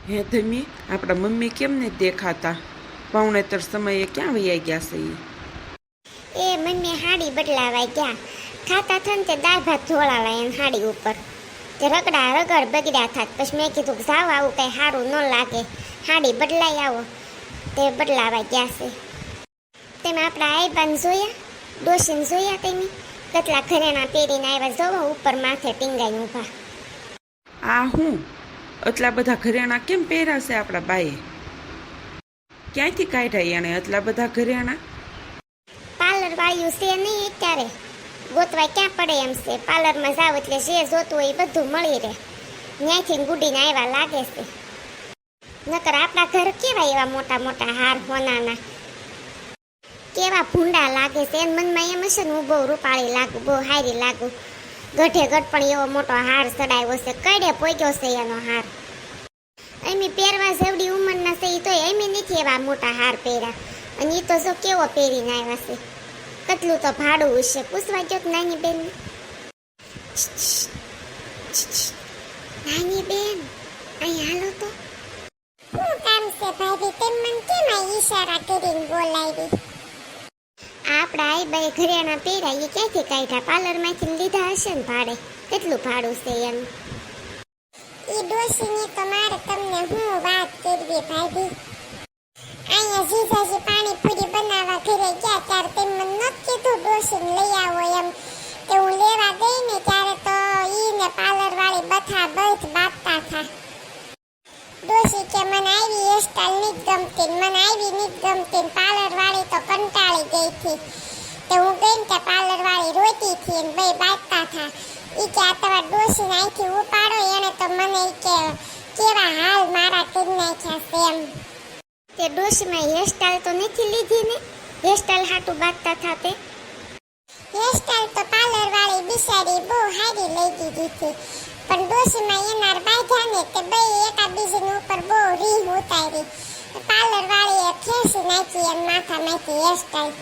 હે ધમી, આપણા મમ્મી કેમ ને દેખાતા? પૌણેતર સમયે ક્યાં વૈયા ગયા છે એ મમ્મી હાડી બદલાવા ગયા. ખાતા થન તે દાળ ભાત ઢોળાવા એમ હાડી ઉપર તે રગડા રગડ બગડ્યા થાત. પછી મેં કીધું જાઓ, આવું કઈ સારું ન લાગે, હાડી બદલાઈ આવો. તે બદલાવા ગયા છે. તેમાં આપણા આઈબાન જોયા, ડોશીને જોયા તેની કેટલા ઘરેણા પહેરીને આવ્યા. જોવો ઉપર માથે ટીંગાઈ ઊભા. આ હું એટલા બધા ઘરેણા કેમ પહેર્યા છે આપણા બાએ? ક્યાંથી કાઢ્યા એણે એટલા બધા ઘરેણા? પાર્લર વાળ્યું છે નહીં અત્યારે, ગોતવાય ક્યાં પડે એમ છે. પાર્લરમાં જાવ એટલે જે જોતું હોય એ બધું મળી રહે. ત્યાંથી ગુડીને આવ્યા લાગે છે. નકર આપણા ઘર કેવા એવા મોટા મોટા હાર હોનાના, કેવા ભૂંડા લાગે છે. એન મનમાં એમ હશે ને હું બહુ રૂપાળી લાગુ, બહુ હારી લાગુ. ગઢે ગઢ પણ એવો મોટો હાર ચડાવ્યો છે, કડે પોગ્યો છે એનો હાર. એમી પહેરવા જેવડી ઉંમરના છે એ તો એમી નથી એવા મોટા હાર પહેર્યા. અને એ તો જો કેવો પહેરીને આવ્યા છે. કેટલું તો ભાડું હશે, પૂછવા ગયો નાની બેન. નાની બેન, અહીં હાલો તો. શું કામ છે ભાભી? તેમ મને કેમ આ ઈશારા કરીને બોલાવી? આપણા આઈબાઈ ઘરેણા પહેર્યા એ ક્યાંથી કાઢ્યા? પાર્લરમાંથી લીધા હશે ને ભાડે. કેટલું ભાડું છે એનું? એ ડોશીની તો મારે તમને હું વાત કરવી ભાભી. અહીંયા જીજાજી પાણીપુરી બનાવવા ઘરે ગયા ત્યારે તેમ મને નહોતું કીધું ડોશીને લઈ આવો એમ. તે હું લેવા ગઈ ને ત્યારે તો ઈને પાર્લર વાળી બથા બધ બાપતા થા. ડોશી કે મને આવી હેરસ્ટાઈલ નથી ગમતી, મને આવી નથી ગમતી. પાર્લર વાળી તો કંટાળી ગઈ હતી. તે હું ગઈ ને પાર્લર વાળી રોતી હતી ને બે બાપતા થા. ઈ કે આ તમારા ડોશીને અહીંથી ઉપાડો, એને તો મને ઈ કે કેવા હાલ મારા કરી નાખ્યા છે એમ. તે ડોશીમાં હેરસ્ટાઈલ તો નથી લીધી ને? હેરસ્ટાઈલ હાટું બાંધતા થાતે. હેરસ્ટાઈલ તો પાર્લર વાળી બિચારી બહુ હારી લઈ દીધી હતી. પણ ડોશીમાં એનાર બાંધ્યા ને તે બે એકાબીજીની ઉપર બહુ રીહ ઉતારી. પાર્લર વાળીએ ખેંચી નાખી એમ માથામાંથી હેરસ્ટાઈલ.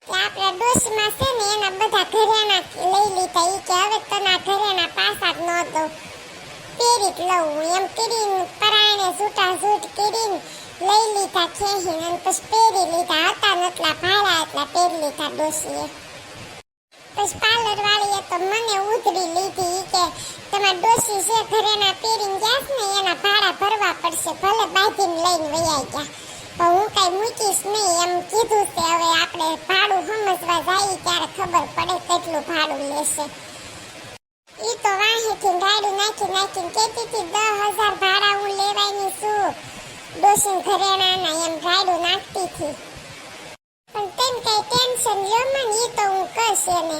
આપણા ડોશીમાં છે ને એના બધા ઘરેણા લઈ લીધા. ઈ કે હવે તના ઘરેણા પાછા જ ન દઉં, પહેરી જ લઉં એમ કરીને પરાયણે છૂટા છૂટ કરીને લઈ લીધા ખેંચીને. અને પછી પહેરી લીધા. હતા નટલા ભાડા એટલા પહેરી લીધા ડોશીએ. પછી પાર્લર વાળીએ તો મને ઉધરી લીધી. ઈ કે તમારા ડોશી જે ઘરેણા પહેરીને ગયા છે ને એના ભાડા ભરવા પડશે, ભલે બાંધીને લઈને વૈયા ગયા. પણ હું કઈ મૂકીશ નહીં એમ કીધું છે. હવે આપણે ભાડું સમજવા જઈએ ત્યારે ખબર પડે કેટલું ભાડું લેશે. ઈ તો વાહેથી ગાડું નાખીને કહેતી હતી 10,000 ભાડા હું લેવાની છું ડોશી ઘરેણાના એમ ગાડું નાખતી હતી. પણ તેમ કઈ ટેન્શન લ્યો મને, ઈ તો હું કહીશ એને.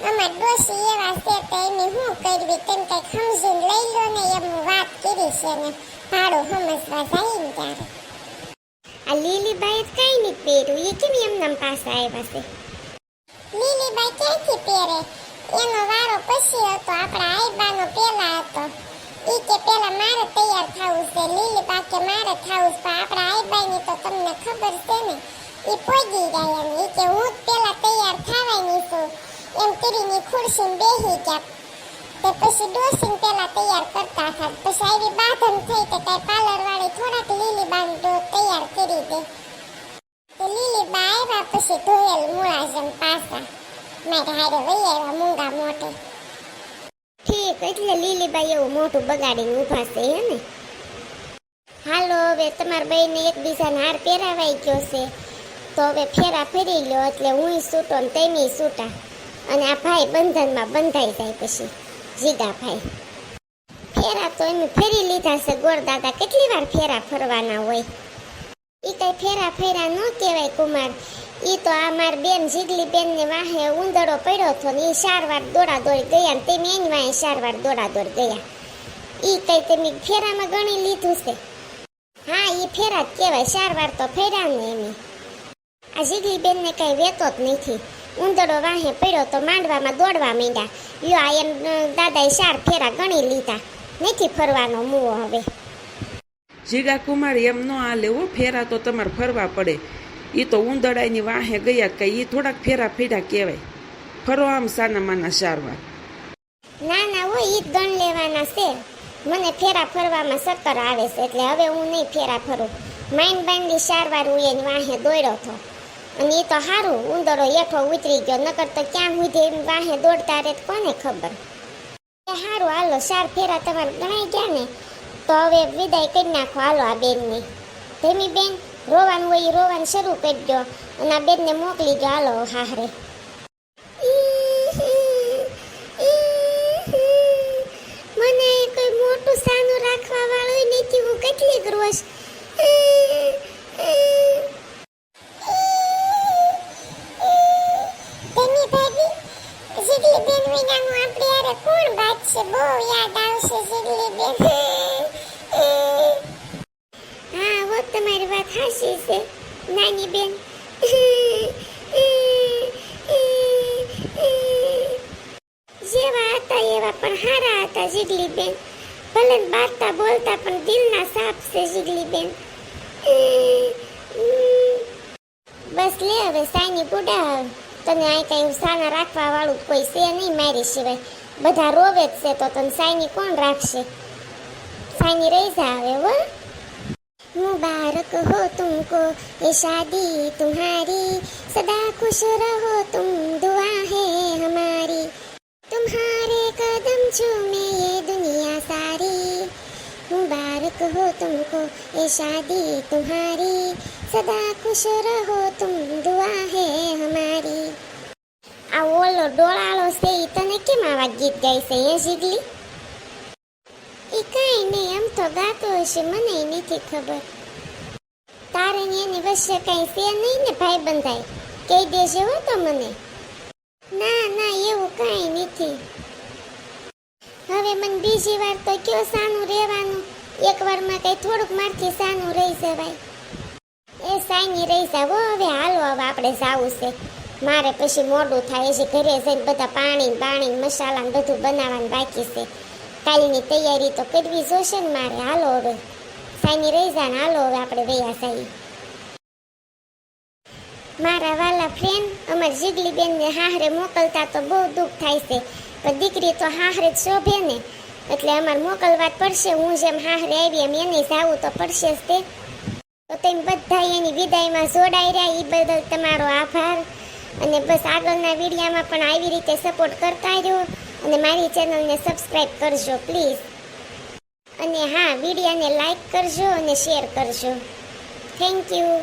અમાર ડોશી એવા છે તો એની શું કરવી, તેમ કઈ સમજીને લઈ લો ને એમ હું વાત કરીશ એને. ભાડું સમજવા જઈએ ને ત્યારે. આ લીલીબાઈ કઈ નહીં પહેર્યું, એ કેમ એમનામ પાછા આવ્યા છે? લીલીબાઈ ક્યાંથી પહેરે? એનો વારો પછી હતો, આપણા આઈબાનો પેલા હતો. ઈ કે પેલા મારે તૈયાર થવું છે. લીલીબા કે મારે થવું છે. પણ આપણા આઈબાની તો તમને ખબર છે ને, ઈ પોગી ગયા એમ. ઈ કે હું જ પેલા તૈયાર થવાની છું એમ કરીને ખુરશીમાં બેસી ગયા. તે પછી ડોશીને પેલા તૈયાર કરતા હતા. પછી આવી બાંધન થઈ તો કઈ પાર્લર વાળી થોડાક લીલીબાને તૈયાર કરી દે. તો લીલીબા આવ્યા પછી ધોયેલ મૂળા જેમ પાછા મારે હારે વહી આવ્યા મૂંગા મોટે. ઠીક, એટલે લીલીબાઈ એવું મોટું બગાડીને ઊભા છે હે ને. હાલો હવે તમારા બેયને એકબીજાને હાર પહેરાવાઈ ગયો છે તો હવે ફેરા ફેરી લો એટલે હુંય છૂટો ને તેમી છૂટા. અને આ ભાઈ બંધનમાં બંધાઈ જાય. પછી જીગા ભાઈ ફેરા તો એમ ફેરી લીધા છે. ગોરદાદા કેટલી વાર ફેરા ફરવાના હોય? ઈ કઈ ફેરા ફેરા ન કહેવાય કુમાર. ઈ તો આ માર બેન જીગલી બેન ને વાહે ઉંદરડો પડ્યો હતો ને ઈ 4 વાર દોડા દોડી ગયા ને તેમ એની વાહે 4 વાર દોડા દોડી ગયા. ઈ કઈ તમે ફેરામાં ગણી લીધું છે? હા, ઈ ફેરા જ કહેવાય. 4 વાર તો ફેર્યા ને એની. આ જીગલી બેન ને કઈ વેતો જ નથી. ઉંદરડો વાહે પડ્યો તો માંડવામાં દોડવા માંડ્યા. લ્યો આ એમ દાદાએ 4 ફેરા ગણી લીધા. નથી ફરવાનો મુવો હવે. જીગા કુમાર એમ ન હાલે હો, ફેરા તો તમારે ફરવા પડે. એ તો ઉંદરડાની વાહે ગયા કઈ એ થોડાક ફેરા ફેરા કહેવાય. ફરો આમ સાના માના 4 વાર. ના ના હોય ઈ જ ગણ લેવાના છે. મને ફેરા ફરવામાં ચક્કર આવે છે, એટલે હવે હું નહીં ફેરા ફરું. માઇન્ડ બાંધી 4 વાર હું એની વાહે દોડ્યો હતો, અને એ તો સારું ઉંદરો હેઠો ઉતરી ગયો, નકર તો ક્યાં સુધી એની વાહે દોડતા રહે કોને ખબર. સારું હાલો, 4 ફેરા તમારે ગણાઈ ગયા ને, તો હવે વિદાય કરી નાખો હાલો આ બેનની. ધીમી બેન રોવાનું હોય એ રોવાનું શરૂ કરી દો, અને આ બેનને મોકલી દો હાલો હાહરે. મને કોઈ મોટું સાનું રાખવા વાળું નથી, હું કેટલીક રોજ તેની ભાભી જીગલી બેન વિનાનું આપણે યાર કોણ બાત છે, બહુ યાદ આવશે જીગલી બેન. હા હો, તમારી વાત હાચી છે નાની બેન. જેવા હતા એવા પણ હારા હતા જીગલી બેન, ભલે બાતતા બોલતા પણ દિલના સાફ છે જીગલી બેન. બસ લે હવે સાઈની બુડા, તને આ કઈ સાના રાખવા વાળું કોઈ છે નહીં મારી સિવાય, બધા રોવે જ છે, તો તને સાઈની કોણ રાખશે. સાઈની રહી જાવે હો. मुबारक हो तुमको ये शादी तुम्हारी, सदा खुश रहो तुम, दुआ है हमारी, तुम्हारे कदम चूमे ये दुनिया सारी, मुबारक हो तुमको ये शादी तुम्हारी, सदा खुश રહો तुम, दुआ है हमारी. આ ઓલો ડોળાળો છે ઈ તને કેમ આવા ગીત ગાય છે હે જીગલી? એ કાંઈ નહીં, આમ તો ગાતો હશે, મને નથી ખબર. તારે ને એની વચ્ચે કાંઈ છે નહીં ને ભાઈ બંધાય, કહી દેજે હો તો મને. ના ના એવું કાંઈ નથી. હવે મને બીજી વાર તો કયો સાનું રહેવાનું, એક વારમાં કઈ થોડુંક મારથી સાનું રહી જવાય. એ સાઈની રહી જાવ હવે, હાલો હવે આપણે જાવું છે, મારે પછી મોડું થાય છે, ઘરે જઈને બધા પાણી મસાલા બધું બનાવવાનું બાકી છે, કાલની તૈયારી તો કરવી જોશે ને મારે. હાલો હવે સાઈની રહી જા ને હાલો હવે આપણે વયા સાઈ. મારા વાલા ફ્રેન્ડ, અમાર જીગલી બેનને હાહરે મોકલતા તો બહુ દુઃખ થાય છે, પણ દીકરી તો હાહરે જ શોભે ને, એટલે અમારે મોકલવા જ પડશે. હું જેમ હાહરે આવી એમ એને જાવું તો પડશે જ તે. તો તેમ બધા એની વિદાયમાં જોડાઈ રહ્યા, એ બદલ તમારો આભાર. અને બસ આગળના વિડીયામાં પણ આવી રીતે સપોર્ટ કરતા રહ્યો, અને મારી ચેનલને સબસ્ક્રાઈબ કરજો પ્લીઝ. અને હા, વિડીયાને લાઈક કરજો અને શેર કરજો. Thank you.